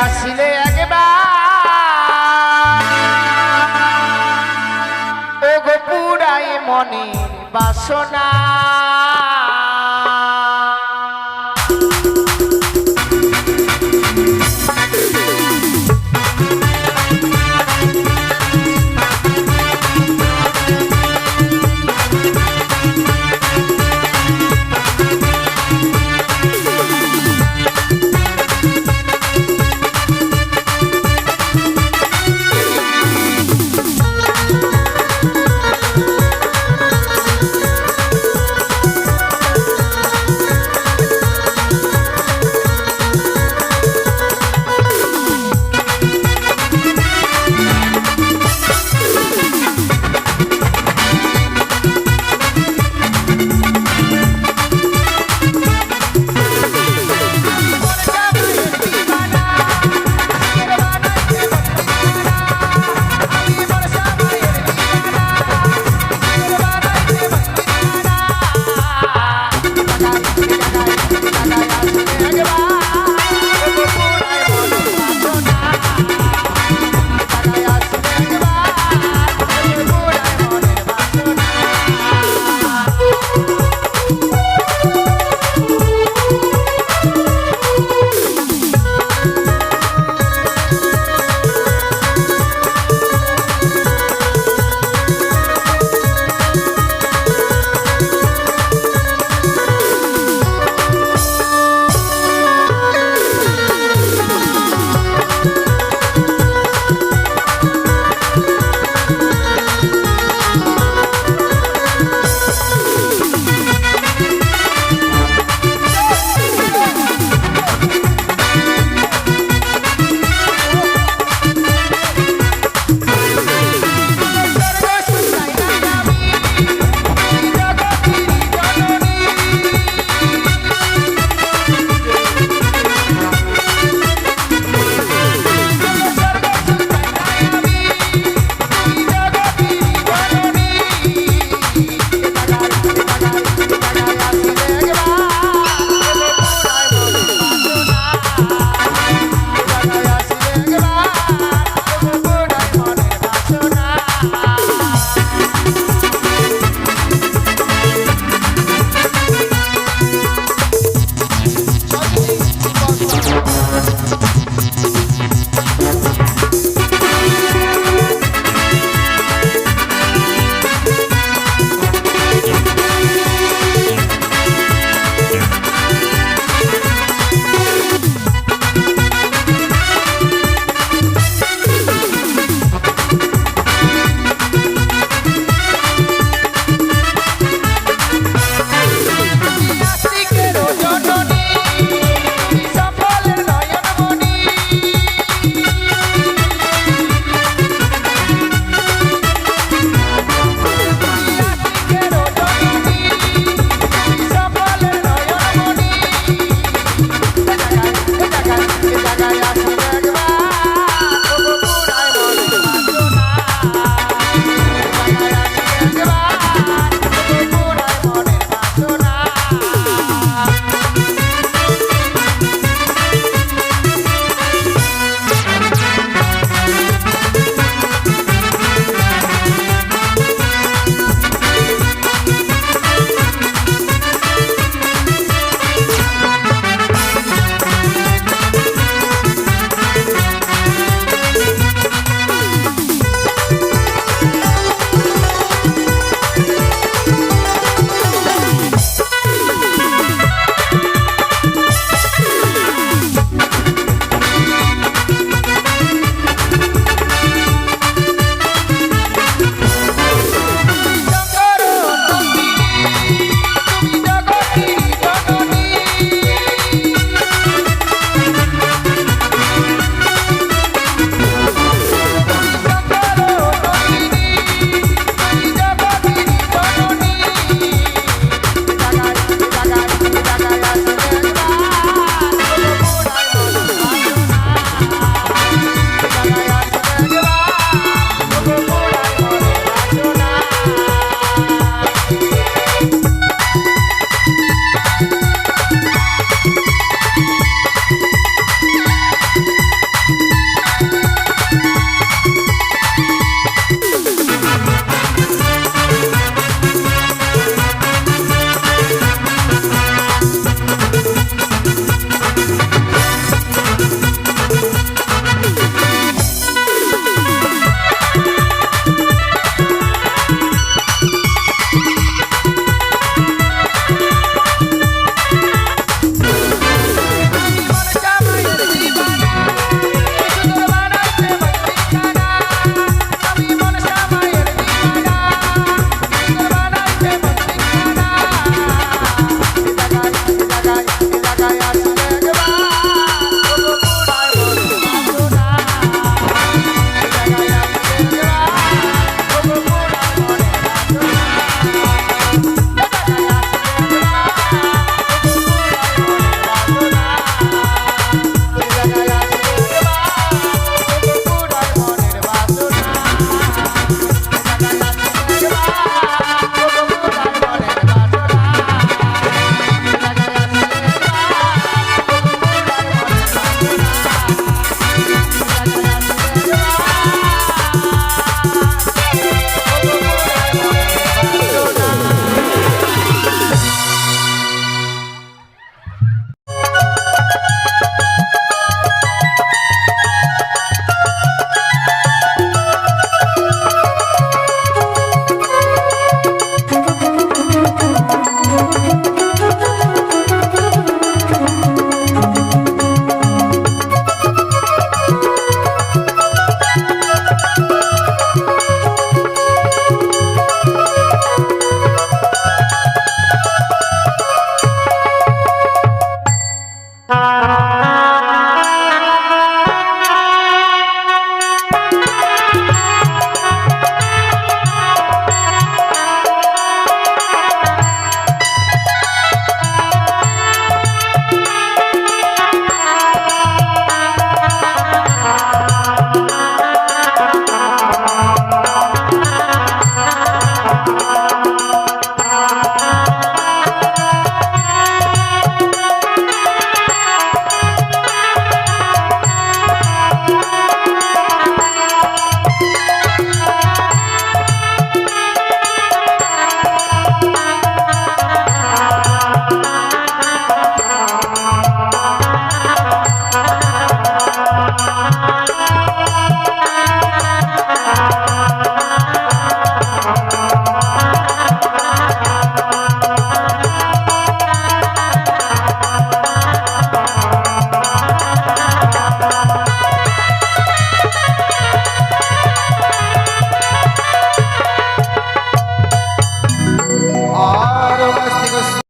আসিলে একবার ও গো পুরাই মনের বাসনা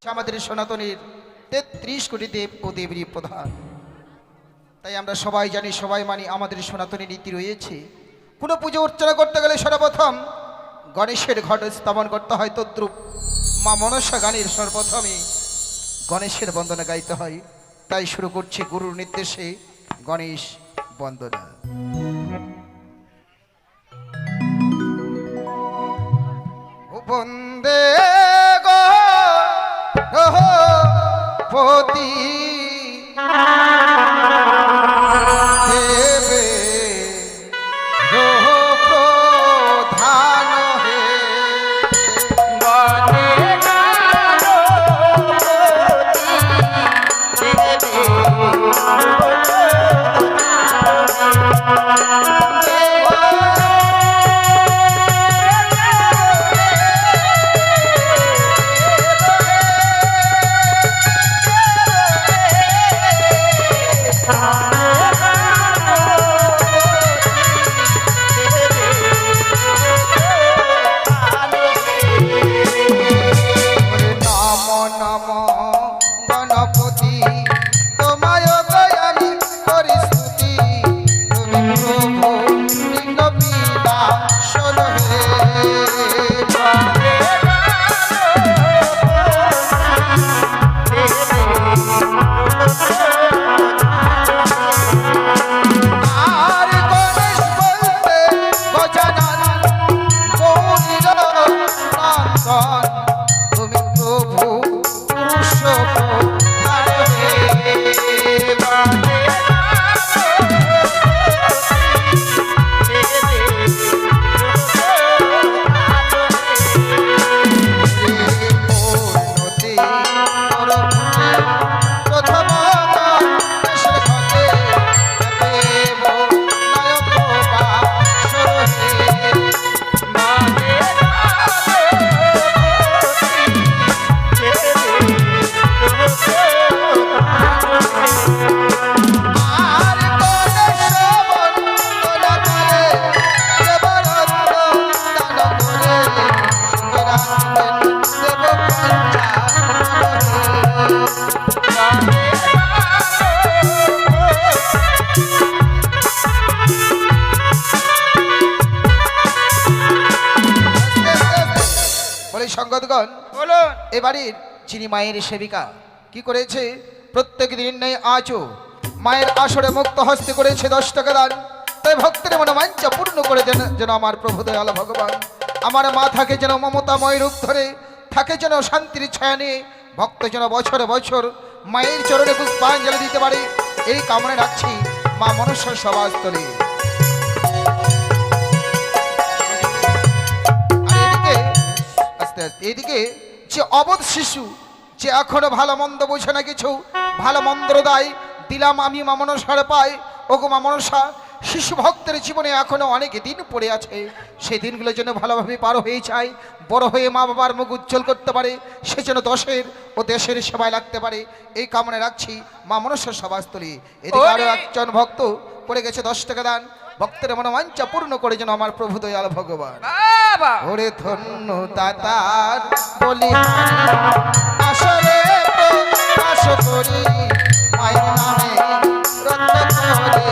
আমাদের সনাতনের ৩৩ কোটি দেব ও দেবীর প্রধান। তাই আমরা সবাই জানি, সবাই মানি, আমাদের সনাতনী নীতি রয়েছে। কোনো পুজো অর্চনা করতে গেলে সর্বপ্রথম গণেশের ঘট স্থাপন করতে হয়। তদ্রূপ মা মনসা গানের সর্বপ্রথমে গণেশের বন্দনা গাইতে হয়। তাই শুরু করছি গুরুর নির্দেশে গণেশ বন্দনা। বন্দে গণপতি দেবে প্রধান হে সংগতগণ, বলুন এ বাড়ির যিনি মায়ের সেবিকা কি করেছে? প্রত্যেক দিন নেই আজও মায়ের আসরে মুক্ত হস্তে করেছে 10 টাকা দান। তাই ভক্তের মনোবাঞ্ছা পূর্ণ করে দেন যেন আমার প্রভু দয়াল ভগবান। আমার মা থাকে যেন মমতাময় রূপ ধরে, থাকে যেন শান্তির ছায়া নিয়ে, ভক্ত যেন বছরে বছর মায়ের চরণে পুষ্পাঞ্জলি দিতে পারে, এই কামনা রাখছি মা মনসার সভাস্থলে। এদিকে যে অবধ শিশু, যে এখনো ভালো মন্দ বোঝে না কিছু, ভালো মন্দ দায় দিলাম আমি মা মনসার পাই। ওগো মা মনসা, শিশু ভক্তের জীবনে এখনো অনেক দিন পড়ে আছে, সেই দিনগুলোর জন্য ভালোভাবে পার হয়ে যায়, বড় হয়ে মা বাবার মুখ উজ্জ্বল করতে পারে, সে যেন দশের ও দেশের সেবায় লাগতে পারে, এই কামনা রাখছি মা মনসার সভাস্থলী। এদিকে আরো একজন ভক্ত করে গেছে 10 টাকা দান। ভক্তের মনোবাঞ্ছা পূর্ণ করে যেন আমার প্রভু দয়াল ভগবান। ওরে ধন্য দাতার বলি আসরে আশ করি মায়ের নামে রত্ন করে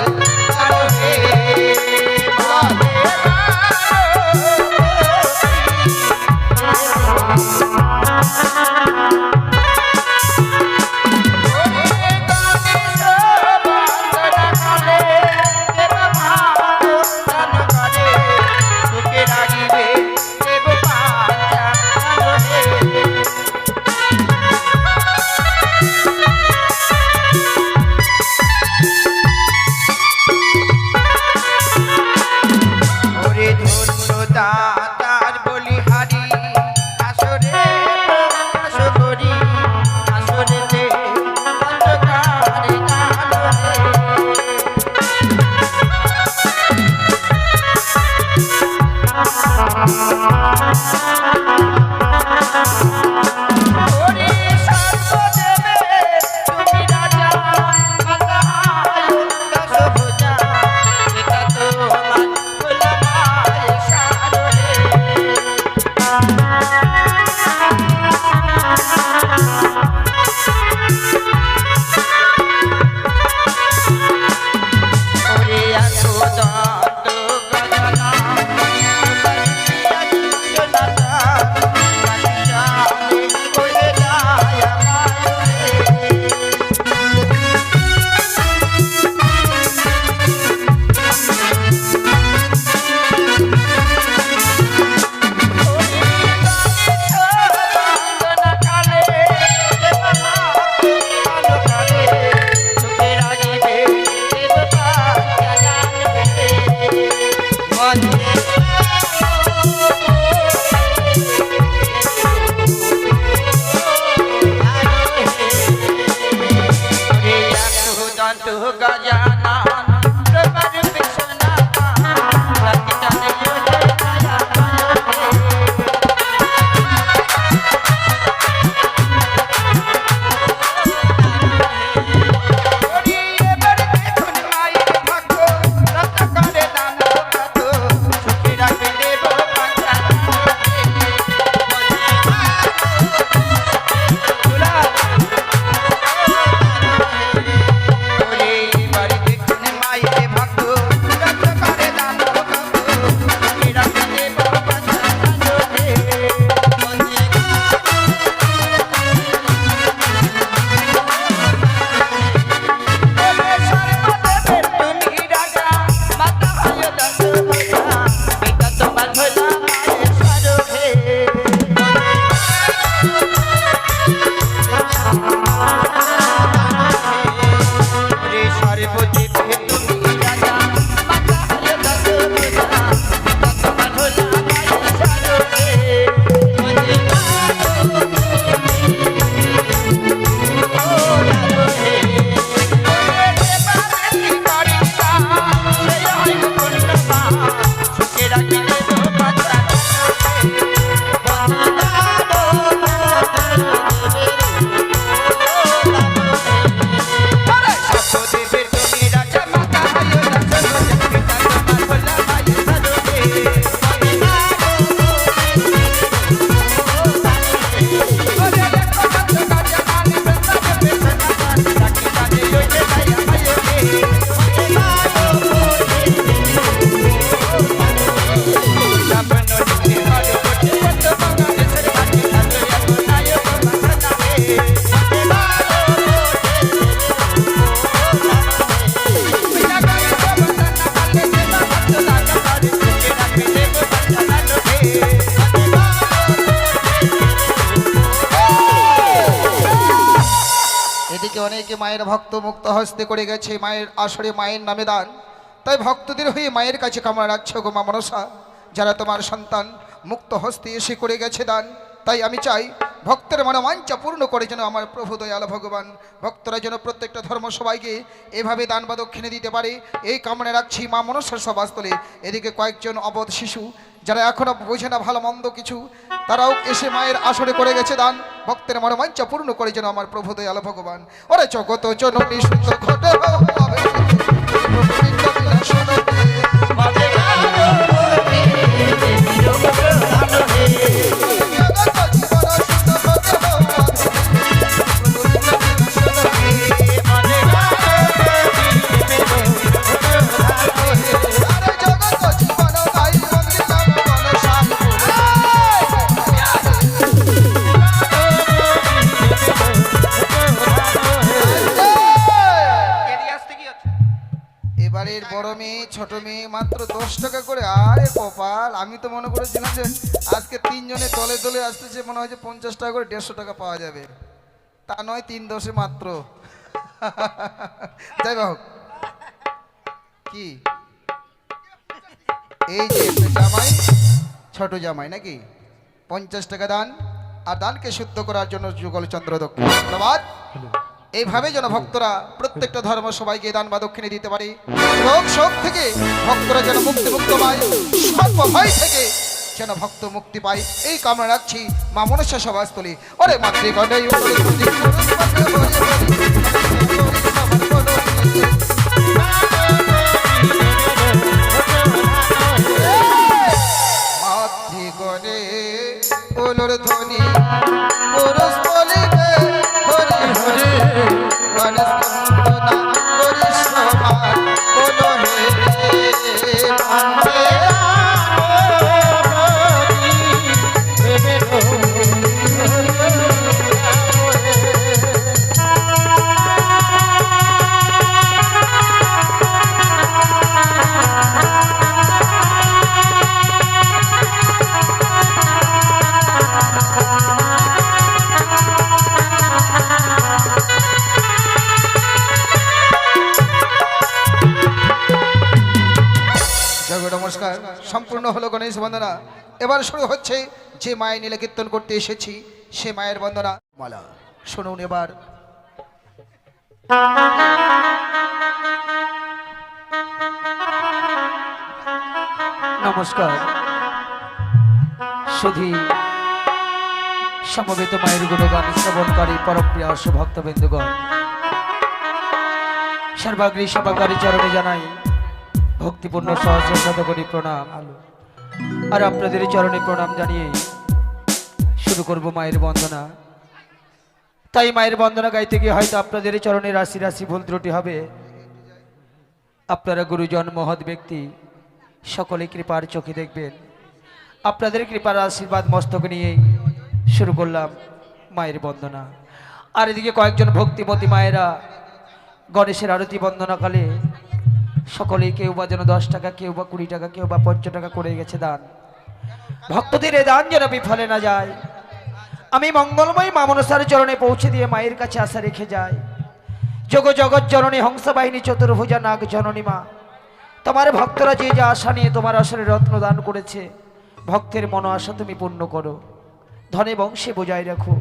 এদিকে অনেকে মায়ের ভক্ত মুক্ত হস্তে করে গেছে মায়ের আসরে মায়ের নামে দান। তাই ভক্তদের হয়ে মায়ের কাছে কামনা রাখছে গো মা মনসা, যারা তোমার সন্তান মুক্ত হস্তে এসে করে গেছে দান। তাই আমি চাই ভক্তের মনোবাঞ্ছা পূর্ণ করে যেন আমার প্রভু দয়াল ভগবান ভক্তরা যেন প্রত্যেকটা ধর্ম সবাইকে এভাবে দান বা দক্ষিণে দিতে পারে, এই কামনা রাখছি মা মনসার সভাস্থলে। এদিকে কয়েকজন অবধ শিশু যারা এখনো বোঝে না ভালো মন্দ কিছু, তারাও এসে মায়ের আসরে করে গেছে দান। ভক্তের মনোবাঞ্ছা পূর্ণ করে যেন আমার প্রভু দয়াল ভগবান। ওরে জগত জননী সুন্দর ঘটে এবারের বড় মেয়ে ছোট মেয়ে মাত্র 10 টাকা করে। আরে কপাল, আমি তো মনে করেছিলাম যে আজকে তিনজনে দলে দলে আসতেছে, মনে হয় যে 50 টাকা করে 150 টাকা পাওয়া যাবে। তা নয়, 3 দশে মাত্র। যাই হোক, কি এই যে জামাই, ছোট জামাই নাকি 50 টাকা দান, আর দানকে শুদ্ধ করার জন্য যুগল চন্দ্র দক্ষিণ। ধন্যবাদ। এইভাবে যেন ভক্তরা প্রত্যেকটা ধর্ম সবাইকে দান বা দক্ষিণে দিতে পারে, রোগ শোক থেকে ভক্তরা যেন মুক্ত পায়, সর্ব ভয় থেকে যেন ভক্ত মুক্তি পায়, এই কামনা রাখছি মা মনসা সভাস্থলী। ওরে মাতৃগণে মাতৃগণে ওলর ধ্বনি পুরুষ বলিবে হরি হরি গণেশ বন্দনা করি সবার বলো হে নমস্কার। সম্পূর্ণ হলো গণেশ বন্দনা। এবার শুরু হচ্ছে যে মায়ের নীলা কীর্তন করতে এসেছি সে মায়ের বন্দনা মালা শুনুন। এবার নমস্কার। শুধু সমবেত মায়ের গুণগান শ্রবণকারী পরমপ্রিয় ভক্তবৃন্দগণ, সর্বাগ্রী সভাকারী চরণে জানাই ভক্তিপূর্ণ সহস্র শতকোটি প্রণাম। আর আপনাদের চরণে প্রণাম জানিয়ে শুরু করব মায়ের বন্দনা। তাই মায়ের বন্দনা গাইতে গিয়ে হয়তো আপনাদের চরণে রাশি রাশি ভুল ত্রুটি হবে। আপনারা গুরুজন মহৎ ব্যক্তি, সকলে কৃপার চোখে দেখবেন। আপনাদের কৃপার আশীর্বাদ মস্তক নিয়েই শুরু করলাম মায়ের বন্দনা। আর এদিকে কয়েকজন ভক্তিমতী মায়েরা গণেশের আরতি বন্দনাকালে সকলেই কেউ বা যেন 10 টাকা, কেউ বা 20 টাকা, কেউ বা 50 টাকা করে গেছে দান। ভক্তদের এ দান যেন বিফলে না যায়, আমি মঙ্গলময় মা মনসার চরণে পৌঁছে দিয়ে মায়ের কাছে আশা রেখে যাই। যোগ জগৎ জননী হংসবাহিনী চতুর্ভুজা নাগ জননী মা, তোমার ভক্তরা যে যা আশা নিয়ে তোমার আসরে রত্ন দান করেছে, ভক্তের মন আশা তুমি পূর্ণ করো, ধনে বংশে বজায় রাখো,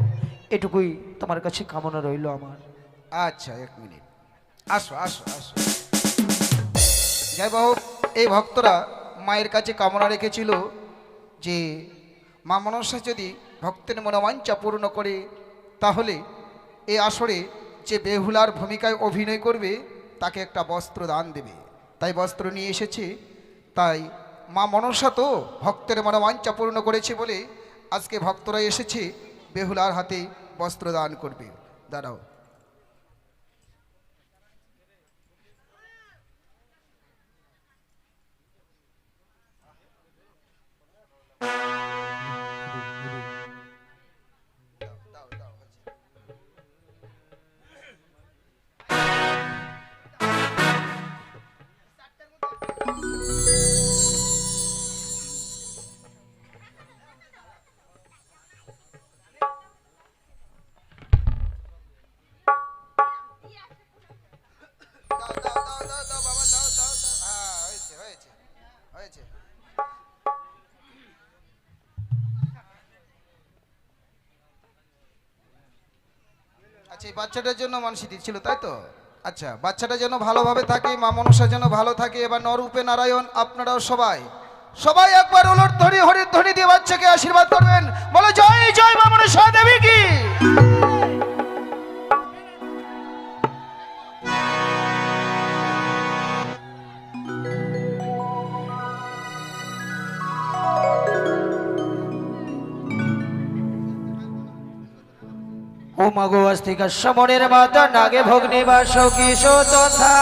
এটুকুই তোমার কাছে কামনা রইল আমার। আচ্ছা, 1 মিনিট, আসো আসো আসো। যাই হোক, এই ভক্তরা মায়ের কাছে কামনা রেখেছিল যে মা মনসা যদি ভক্তের মনোবাঞ্ছা পূর্ণ করে তাহলে এই আসরে যে বেহুলার ভূমিকায় অভিনয় করবে তাকে একটা বস্ত্র দান দেবে। তাই বস্ত্র নিয়ে এসেছে। তাই মা মনসা তো ভক্তের মনোবাঞ্ছা পূর্ণ করেছে বলে আজকে ভক্তরা এসেছে বেহুলার হাতে বস্ত্র দান করবে। দাঁড়াও, আছে? আচ্ছা, এই বাচ্চাটার জন্য মানসি দিচ্ছিল, তাই তো? আচ্ছা, বাচ্চাটা যেন ভালোভাবে থাকে, মা মনসা যেন ভালো থাকে। এবার নরূপে নারায়ণ আপনারাও সবাই সবাই একবার উলট ধ্বনি হরির ধ্বনি দিয়ে বাচ্চাকে আশীর্বাদ করবেন। বলো জয় জয় মা মনসা দেবী কি। ও মাগো আস্তিকা সমনের মাতা নাগে ভগ্নি বাস কিশো তথা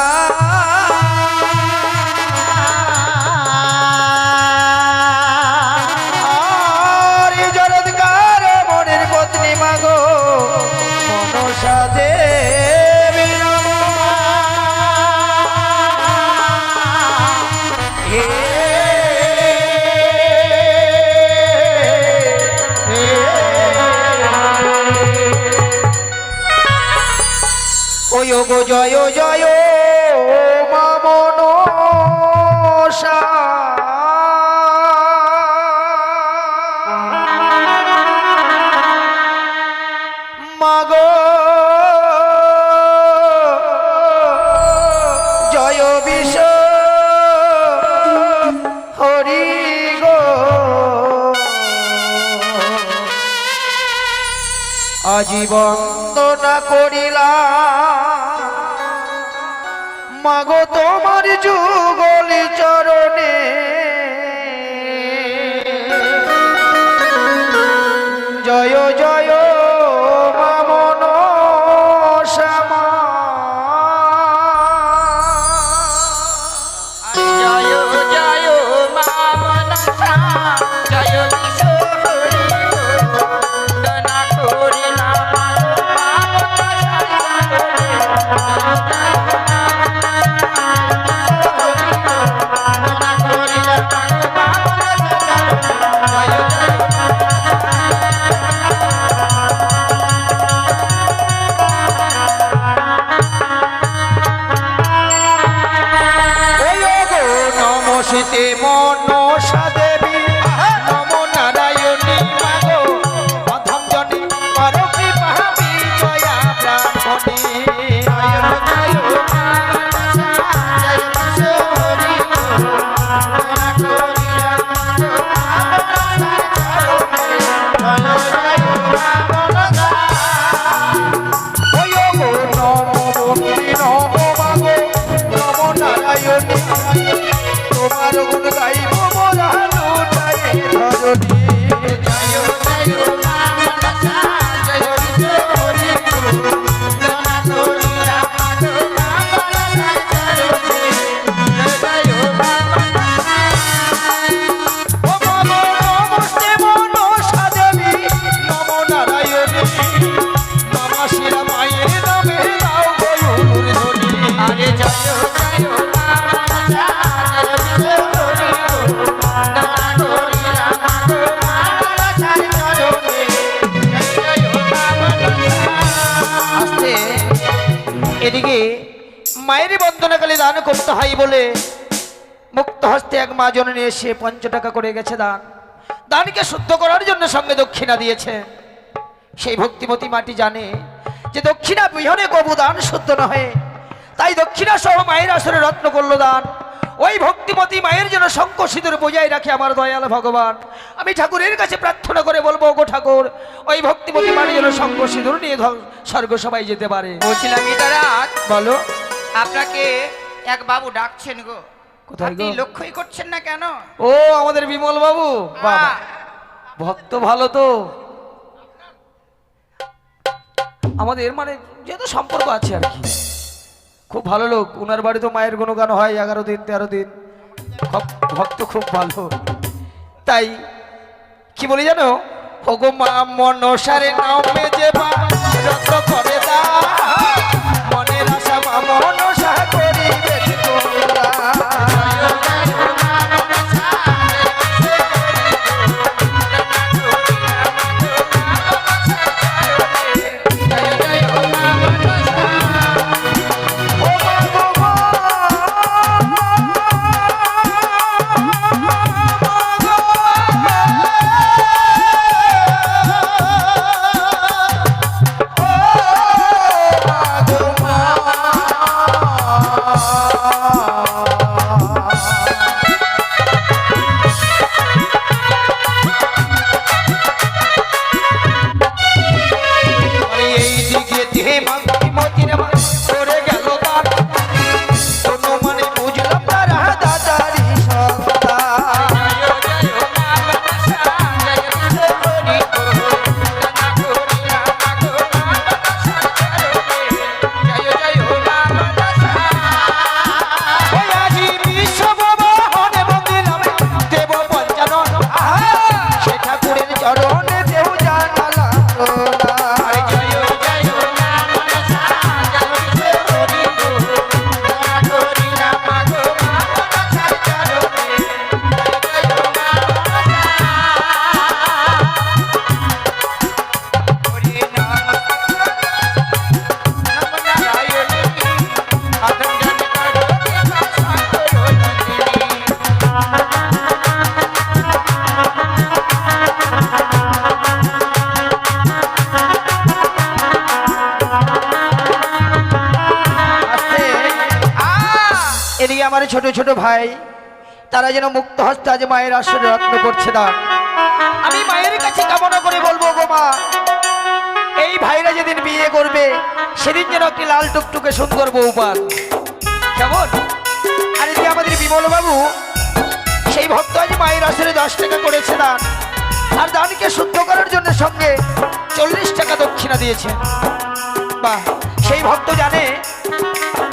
জরৎকার মনের পত্নী মাগো মনসা দেবী নমঃ। ওই গো জয় জয় মা মনসা মাগো জয় বিশ হরি গো আজীবন বন্দনা করিলাম মাগো তোমার যুগলি চরণে। জয় জয় মা মনসা মা। জয় জয় মা মনসা জয় বিশু হরি বন্দনা করিলাম নমস্তে মনসা দেবী নম নারায়ণী মাগো অধম জনে পর কৃপা বিজয়া ব্রাহ্মণী। তোমার গুণ গাইব মোরা লুটাই ধরণী। নমস্তে মনসা দেবী নম নারায়ণী মামা শিরা মায়ের নামে দাও গয়ুর ধ্বনি। আরে জয় জয় এদিকে মায়ের বন্দনাকালে দান করতে হয় বলে মুক্ত হস্তে এক মা জননী এসে ৫ টাকা করে গেছে দান। দানকে শুদ্ধ করার জন্য সঙ্গে দক্ষিণা দিয়েছে। সেই ভক্তিমতী মাটি জানে যে দক্ষিণা বিহনে কবু দান শুদ্ধ নহে, তাই দক্ষিণা সহ মায়ের আসরে রত্ন করল দান। ওই ভক্তিমতী মায়ের জন্য শঙ্খ সিঁদুর বজায় রাখে আমার দয়াল ভগবান। আমি ঠাকুরের কাছে প্রার্থনা করে বলবো, গো ঠাকুর ওই ভক্তিমতী মায়ের জন্য শঙ্খ সিঁদুর নিয়ে স্বর্গ সবাই যেতে পারে। বলছিলাম মিতারাজ বলো। আপনাকে এক বাবু ডাকছেন গো। কোথায় আপনি গো? লক্ষ্যই করছেন না কেন? ও আমাদের বিমল বাবু, বাবা ভক্ত ভালো তো আমাদের, মানে যেহেতু সম্পর্ক আছে আর কি, খুব ভালো লোক। ওনার বাড়ি তো মায়ের গুণগান হয় 11 দিন 13 দিন, ভক্ত খুব ভালো। তাই কি বলি জানো, ওগো মা মনসারে নামে যে বা রত করে দা মনের আশা মা মনসা করিবে তোমরা। ও ভক্তিমতির করে গেল দান কোনো মানে বুঝলাম তারা দাদারি সন্তান এদিকে আমার ছোট ছোট ভাই তারা যেন মুক্ত হস্তে আজ মায়ের আসরে রত্ন করছে দান আমি মায়ের কাছে কামনা করে বলবো গো মা এই ভাইরা যেদিন বিয়ে করবে সেদিন যেন একটি লাল টুকটুকে সুন্দর বউ পান কেমন আর এদিকে আমাদের বিমল বাবু সেই ভক্ত আজ মায়ের আসরে 10 টাকা করেছে দান আর দানকে শুদ্ধ করার জন্য সঙ্গে 40 টাকা দক্ষিণা দিয়েছে বাহ সেই ভক্ত জানে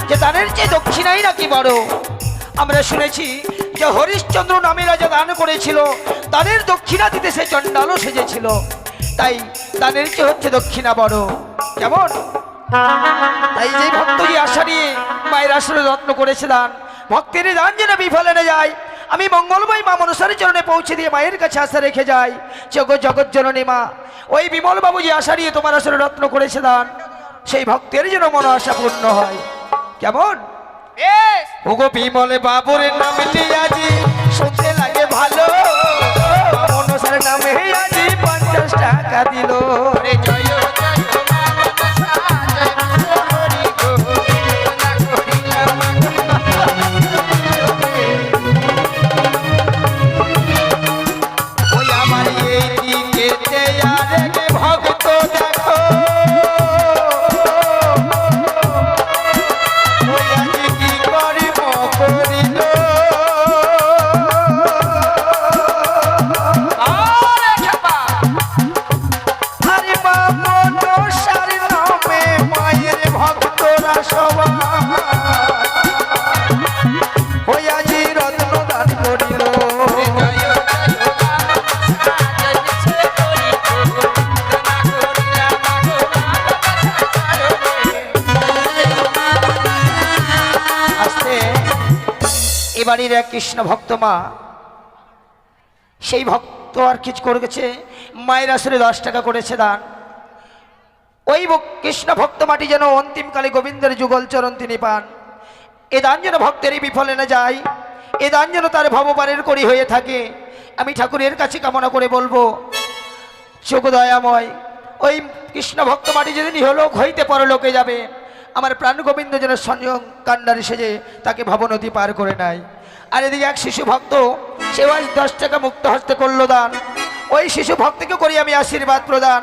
যে দানের চেয়ে দক্ষিণাই নাকি বড় আমরা শুনেছি যে হরিশ্চন্দ্র নামে রাজা দান করেছিল দানের দক্ষিণা দিতে সে চণ্ডালও সেজেছিল তাই দানের চেয়ে হচ্ছে দক্ষিণা বড় কেমন তাই যে ভক্তজি আশা নিয়ে মায়ের আসরে রত্ন করেছে দান ভক্তের দান যেন বিফলে না যায় আমি মঙ্গলময় মা মনসার চরণে পৌঁছে দিয়ে মায়ের কাছে আশা রেখে যাই জগৎ জননী মা ওই বিমল বাবু যে আশা নিয়ে তোমার আসরে রত্ন করেছে দান সেই ভক্তের যেন মন আশা পূর্ণ হয় কেমন ওগো বিমল বাবুর নামটি আজি শুনতে লাগে ভালো মনসার নামে আজি 50 টাকা দিল ওই আমার এই দিকে আরেক ভক্ত দেখো এবাড়ির এক কৃষ্ণ ভক্ত মা সেই ভক্ত আর কিছু করে গেছে মায়ের আসরে 10 টাকা করেছে দান ওই কৃষ্ণ ভক্ত মাটি যেন অন্তিমকালে গোবিন্দের যুগল চরণ তিনি পান এ দান যেন ভক্তেরই বিফলে না যায় এ দান যেন তার ভবপারের করি হয়ে থাকে আমি ঠাকুরের কাছে কামনা করে বলবো যোগদয়াময় ওই কৃষ্ণ ভক্ত মাটি যেদিন ইহলোক হইতে পরলোকে যাবে আমার প্রাণ গোবিন্দ যেন সংযম কান্ডারি সেজে তাকে ভবনদী পার করে নেয় আর এদিকে এক শিশু ভক্ত সেও আজ 10 টাকা মুক্ত হস্তে করলো দান ওই শিশু ভক্তকে করি আমি আশীর্বাদ প্রদান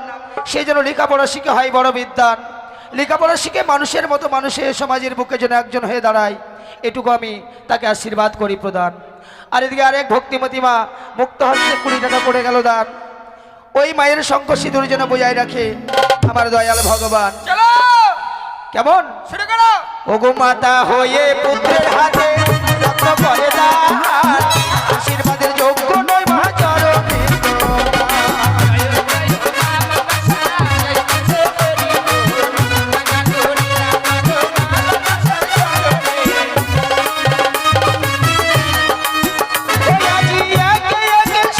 সেই জন্য লেখাপড়া শিখে হয় বড় বিদ্বান লেখাপড়া শিখে মানুষের মতো মানুষের সমাজের বুকে যেন একজন হয়ে দাঁড়ায় এটুকু আমি তাকে আশীর্বাদ করি প্রদান আর এদিকে আরেক ভক্তিমতী মা মুক্ত হস্তে 20 টাকা করে গেল দান ওই মায়ের শঙ্খ সিঁদুর যেন বজায় রাখে আমার দয়াল ভগবান কেমন শুরু করো ওগো মাতা হয়ে পুত্রের হাতে রত্ন করে দান আশীর্বাদের যোগ্য নয় মা চরণে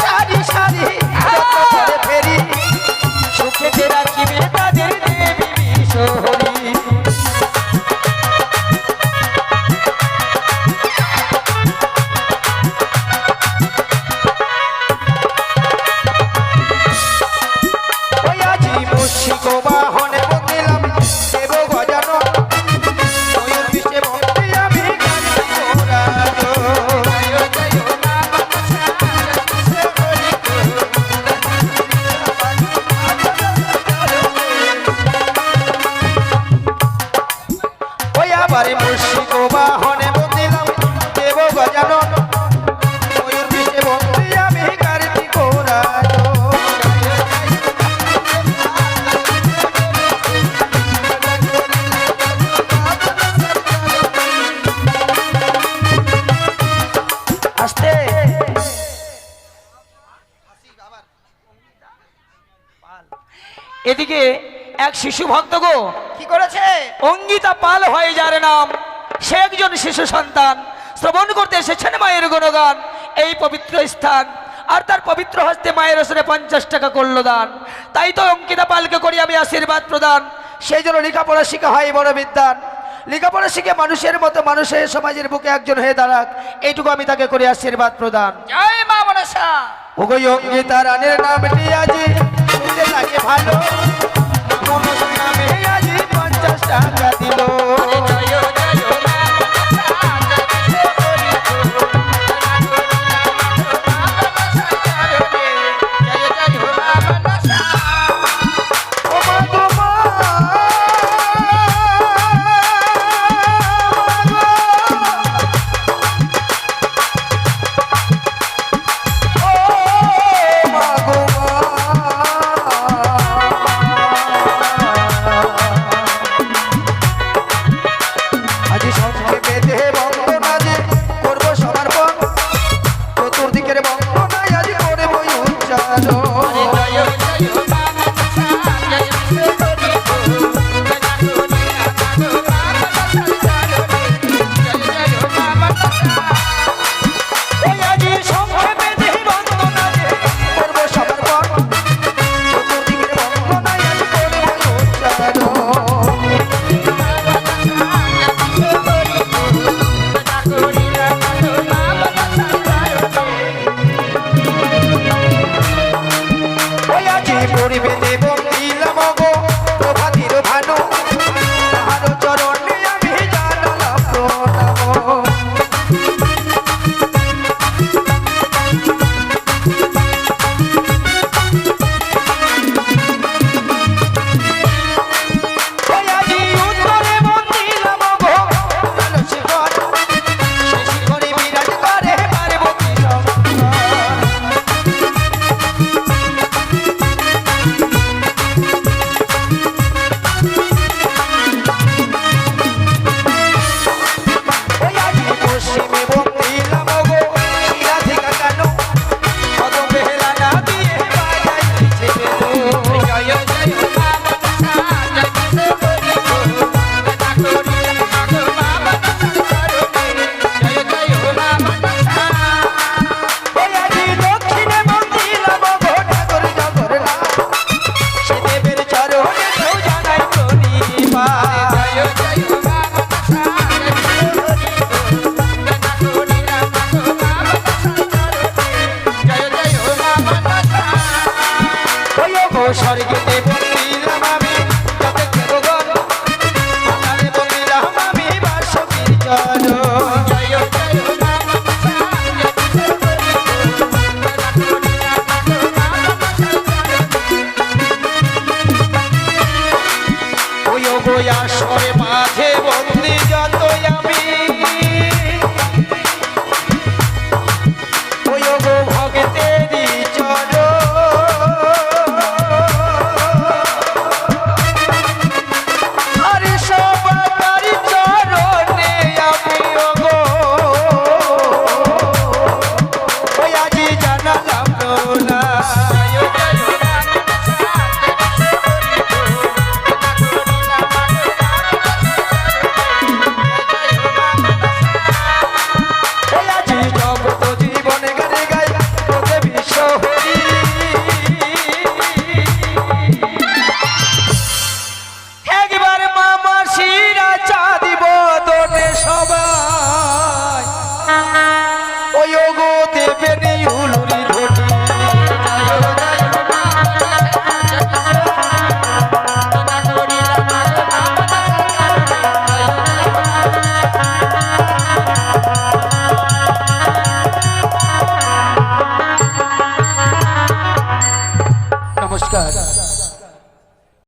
সারি সারি ফেরি সুখে রাখিবে তাদের দেবী বিশ্বহরি বারে মুর্শিক বাহনে বন্দিলাম দেব গজানন ময়ূর পিঠে বন্দি আমি কার্তিক রাজন। আস্তে এদিকে এক শিশু ভক্ত গো কি করেছে? অঙ্গিতা পাল হয়ে যার নাম, সে একজন শিশু সন্তান শ্রবণ করতে এসেছেন মায়ের গুণগান এই পবিত্র স্থান, আর তার পবিত্র হস্তে মায়ের ওসরে 50 টাকা করল দান। তাই তো অঙ্কিতা পালকে করি আমি আশীর্বাদ প্রদান, সেই জন্য লেখাপড়া শিখা হয় বড় বিদ্যান। লেখাপড়া শিখে মানুষের মতো মানুষের সমাজের বুকে একজন হয়ে দাঁড়াক, এইটুকু আমি তাকে করি আশীর্বাদ প্রদান। জয় মা মনসা। ওগো অঙ্কিতা রানের নামটি আজি শুনতে লাগে ভালো, মনসা নামে আজি 50 টাকা দিল। স্বর্গেতে বন্দিলাম আমি যতে দেবগণ, পাতালে বন্দিলাম আমি বাসবীর চরণ। জয় জয় মা মনসা, ওই গো আসরে মাঝে বন্দি যতই আমি